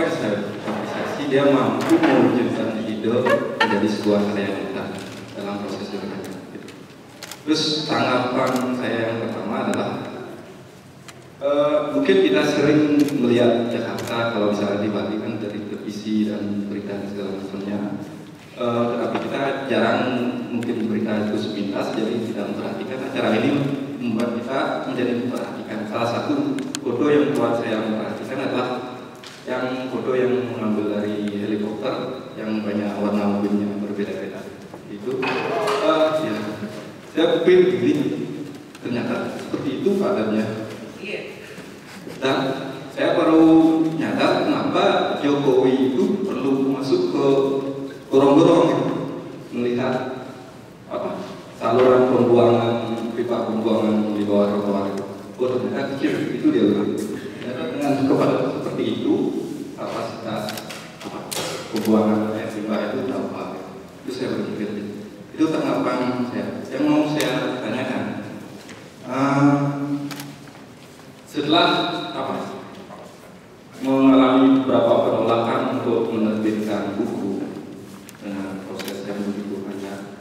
yang saya apresiasi, dia mampu mewujudkan ide menjadi sebuah karya nyata dalam proses belajar. Terus tanggapan saya yang pertama adalah mungkin kita sering melihat Jakarta kalau misalnya dibandingkan dari televisi dan berita dan segala macamnya, tetapi kita jarang mungkin berita itu sepintas, jadi tidak memperhatikan. Acara ini membuat kita menjadi memperhatikan. Salah satu foto yang buat saya memperhatikan adalah yang foto yang mengambil dari helikopter yang banyak warna mobilnya berbeda-beda. Itu ya, saya pikir ternyata seperti itu keadaannya. Dan saya baru nyadar kenapa Jokowi itu perlu masuk ke gorong-gorong melihat apa saluran pembuangan, pipa pembuangan di bawah trotoar. Oh ternyata kecil itu dia bilang. Dengan kepada seperti itu kapasitas pembuangan air limbah itu berapa? Itu saya berpikir. Itu tanggapan saya. Yang mau saya tanyakan, setelah mengalami beberapa penolakan untuk menerbitkan buku dengan proses yang begitu panjang,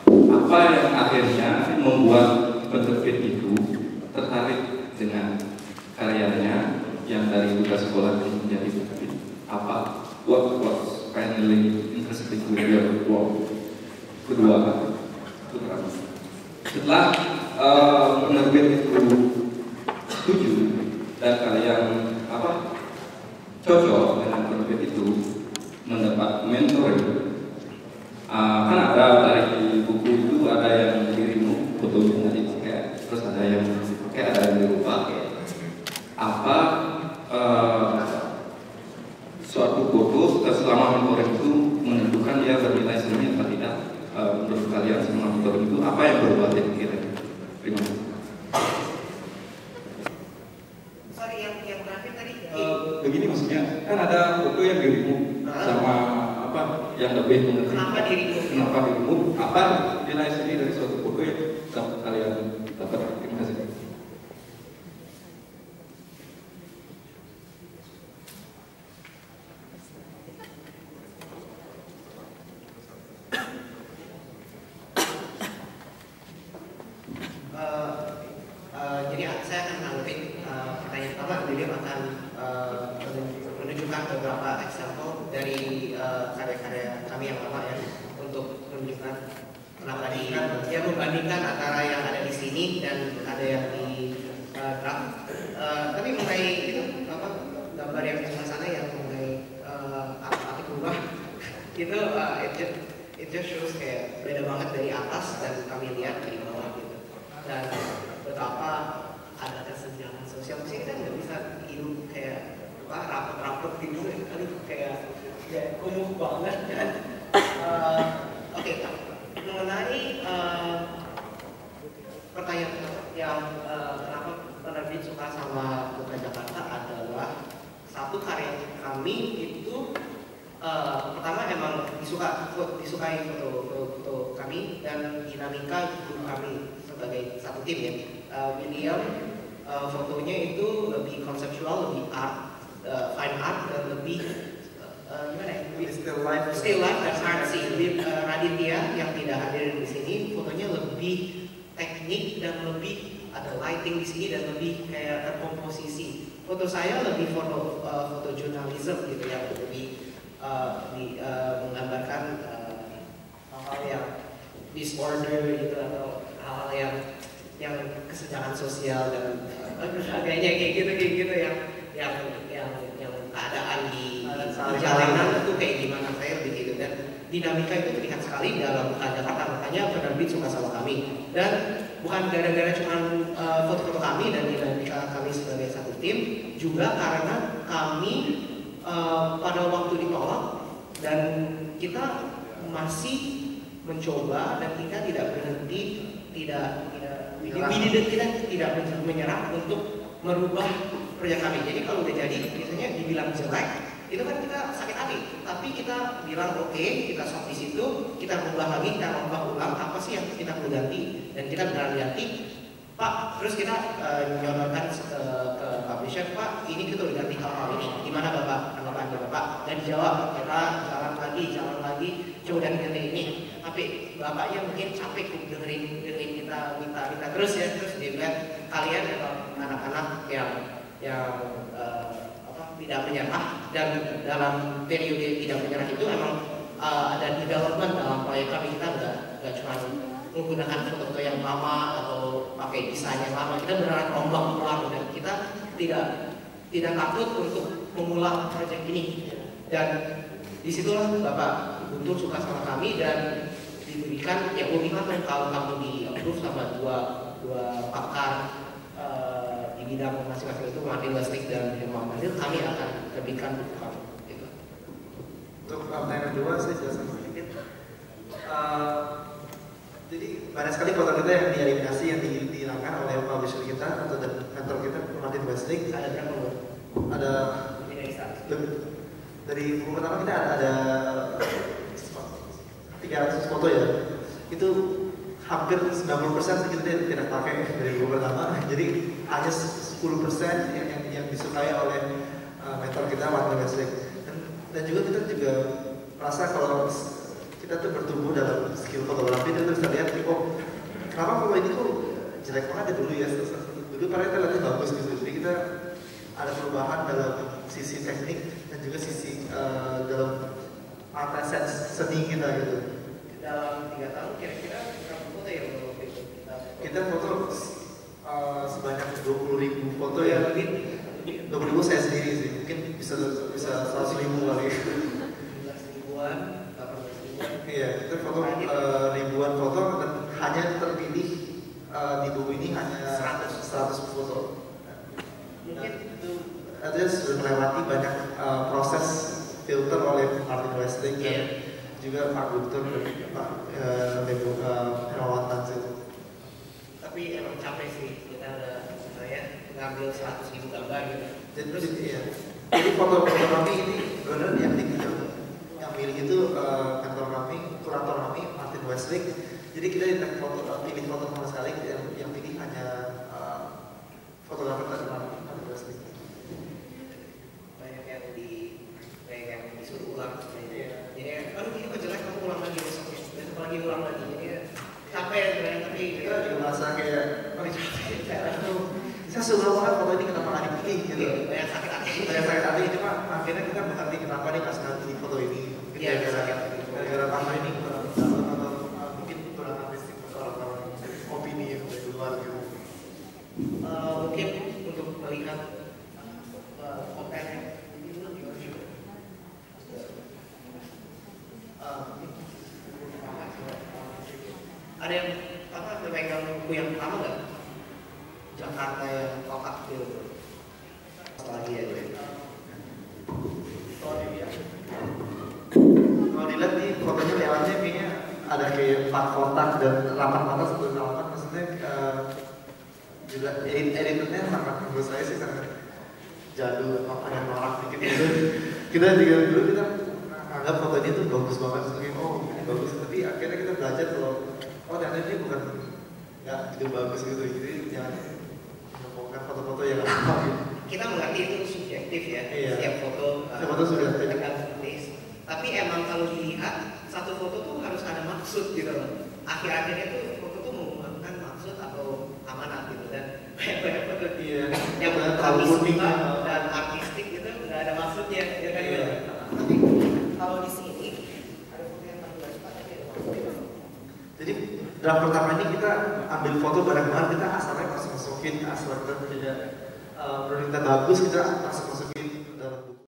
apa yang akhirnya membuat penerbit itu tertarik dengan karyanya yang dari tugas sekolah menjadi penerbit? Apa? What was finally interesting with your work? Kedua, setelah penerbit itu setuju dan kalian cocok dengan penerbit itu mendapat mentoring, kan ada dari buku itu ada yang dirimu fotonya dipakai, terus ada yang dipakai, ada yang dirubah. Apa suatu foto selama mentoring itu menentukan dia bernilai seni atau tidak? Menurut kalian selama mentoring itu apa yang berubah di pikiran? Terima kasih. Begini maksudnya, kan ada foto yang dirimu sama apa yang lebih mengerti. Kenapa dirimu? Apa nilai seni dari suatu foto yang kalian dapat? Terima kasih. Jadi saya akan menanggapi pertanyaan pertama. William akan menunjukkan beberapa example dari karya-karya kami yang lama ya, untuk menunjukkan kenapa dia membandingkan antara yang ada di sini dan ada yang di draft. Tapi mengenai itu gambar yang di sana yang mengenai arti berubah itu it just shows kayak beda banget dari atas dan kami lihat dari bawah gitu. Dan betapa ada kesenjangan sosial. Mesti kita nggak bisa hidup kayak rapet-rapet gitu kali, kayak kumuh banget kan. Oke, mengenai pertanyaan yang kenapa penerbit suka sama Kota Jakarta adalah satu karya kami itu pertama emang disukai foto kami dan dinamika guru kami sebagai satu tim ya. William fotonya itu lebih konseptual, lebih art, fine art, dan lebih gimana ya? Still life dan artsy. Raditya yang tidak hadir di sini fotonya lebih teknik dan lebih ada lighting di sini dan lebih kayak terkomposisi. Foto saya lebih foto jurnalisme gitu ya, lebih menggambarkan hal-hal yang disorder gitu atau hal-hal yang kesenjangan sosial dan sebagainya kayak gitu yang keadaan di jalanan itu kayak gimana, saya lebih gitu. Dan dinamika itu terlihat sekali dalam Jakarta, makanya penerbit suka sama kami. Dan bukan gara-gara cuma foto-foto kami dan dinamika kami sebagai satu tim, juga karena kami pada waktu ditolak dan kita masih mencoba dan kita tidak berhenti, kita tidak menyerah untuk merubah proyek kami. Jadi kalau udah jadi, biasanya dibilang jelek, itu kan kita sakit hati. Tapi kita bilang oke, kita stop di situ, kita rubah lagi, kita rubah ulang apa sih yang kita perlu ganti, dan kita benar ganti. Pak, terus kita nyodorkan ke publisher, Pak, ini kita udah ganti hal-hal ini. jawab, kita jalan lagi, coba dan ganti ini. Tapi bapaknya mungkin capek dengerin kita minta terus ya, terus dia bilang kalian anak-anak yang tidak menyerah, dan dalam periode tidak menyerah itu emang ada development dalam proyek kami. Kita nggak cuma menggunakan foto-foto yang lama atau pakai desain yang lama, kita beneran rombak ulang, dan kita tidak takut untuk memulai proyek ini. Dan disitulah Bapak Guntur suka sama kami dan diberikan ya ultimatum, kalau kamu di approve sama dua pakar di bidang masing-masing itu, Martin Westlake dan Herman Manil, kami akan terbitkan buku kamu. Gitu. Untuk pertanyaan kedua saya jelaskan sedikit. Jadi banyak sekali foto kita yang dieliminasi, yang dihilangkan oleh publisher kita atau mentor kita, Martin Westlake. Ada berapa Bu? Ada dari buku pertama kita ada 300 foto ya. Itu hampir 90% kita tidak pakai dari buku pertama. Jadi hanya 10% yang disukai oleh mentor kita, Martin Westlake. Dan juga kita merasa kalau kita tuh bertumbuh dalam skill fotografi, dan terus kita lihat, oh kenapa foto ini tuh jelek banget ya dulu ya, dulu padahal kita lihatnya bagus gitu. Jadi kita ada perubahan dalam sisi teknik dan juga sisi dalam mata seni kita gitu. Dalam 3 tahun kira-kira berapa foto yang kita foto sebanyak 20.000 foto ya. 20.000 saya sendiri sih, mungkin bisa 100.000 kali. 11.000-an, 18.000-an. Iya, kita foto ribuan foto, dan hanya terpilih di buku ini hanya 100 foto. Mungkin itu Artinya sudah melewati banyak proses filter oleh Martin Westlake dan juga Pak Guntur dan Pak Hermawan Tanzil. tapi emang capek sih, kita udah ngambil 100.000 gambar gitu. Jadi foto kami ini benar yang milih itu kantor kami, kurator kami Martin Westlake. Jadi kita tidak pilih foto sama sekali, yang pilih hanya fotografer dari Martin Westlake. Banyak yang disuruh ulang. Jadi aduh ini kok jelek, kamu ulang lagi besok lagi ulang lagi. Jadi capek sebenarnya, tapi Kita juga merasa kayak saya suka banget foto ini, kenapa nggak dipilih gitu. banyak sakit hati. Banyak sakit hati, cuma akhirnya kita mengerti kenapa nih pas ngambil foto ini. Iya, gara-gara kamera ini kurang dalam atau mungkin kurang artistik atau orang opini yang dari luar gitu. Mungkin untuk melihat kontennya ada yang memegang buku yang pertama nggak? Jakarta yang kotak gitu. Lagi ya. Kalau dilihat nih fotonya lewatnya kayaknya ada kayak 4 kotak dan 8 kotak sebelum 8, maksudnya juga editornya sangat, menurut saya sih sangat jadul, ada norak dikit gitu. Kita juga dulu kita anggap foto ini tuh bagus banget, oh ini bagus, tapi akhirnya kita belajar kalau ternyata ini bukan nggak gitu bagus gitu, jadi jangan ngomongkan foto-foto yang apa gitu. Kita mengerti itu subjektif ya, setiap foto sudah tapi emang kalau dilihat satu foto tuh harus ada maksud gitu loh. Akhir-akhirnya tuh foto tuh mengembangkan maksud atau amanat gitu, dan banyak foto yang kami suka dan artistik gitu nggak ada maksudnya ya kan. Tapi kalau di sini ada foto yang kami nggak suka tapi ada maksudnya. Jadi draft pertama ini kita ambil foto bareng-bareng, kita asalnya masuk-masukin, asal kita tidak menurut kita bagus, kita masuk-masukin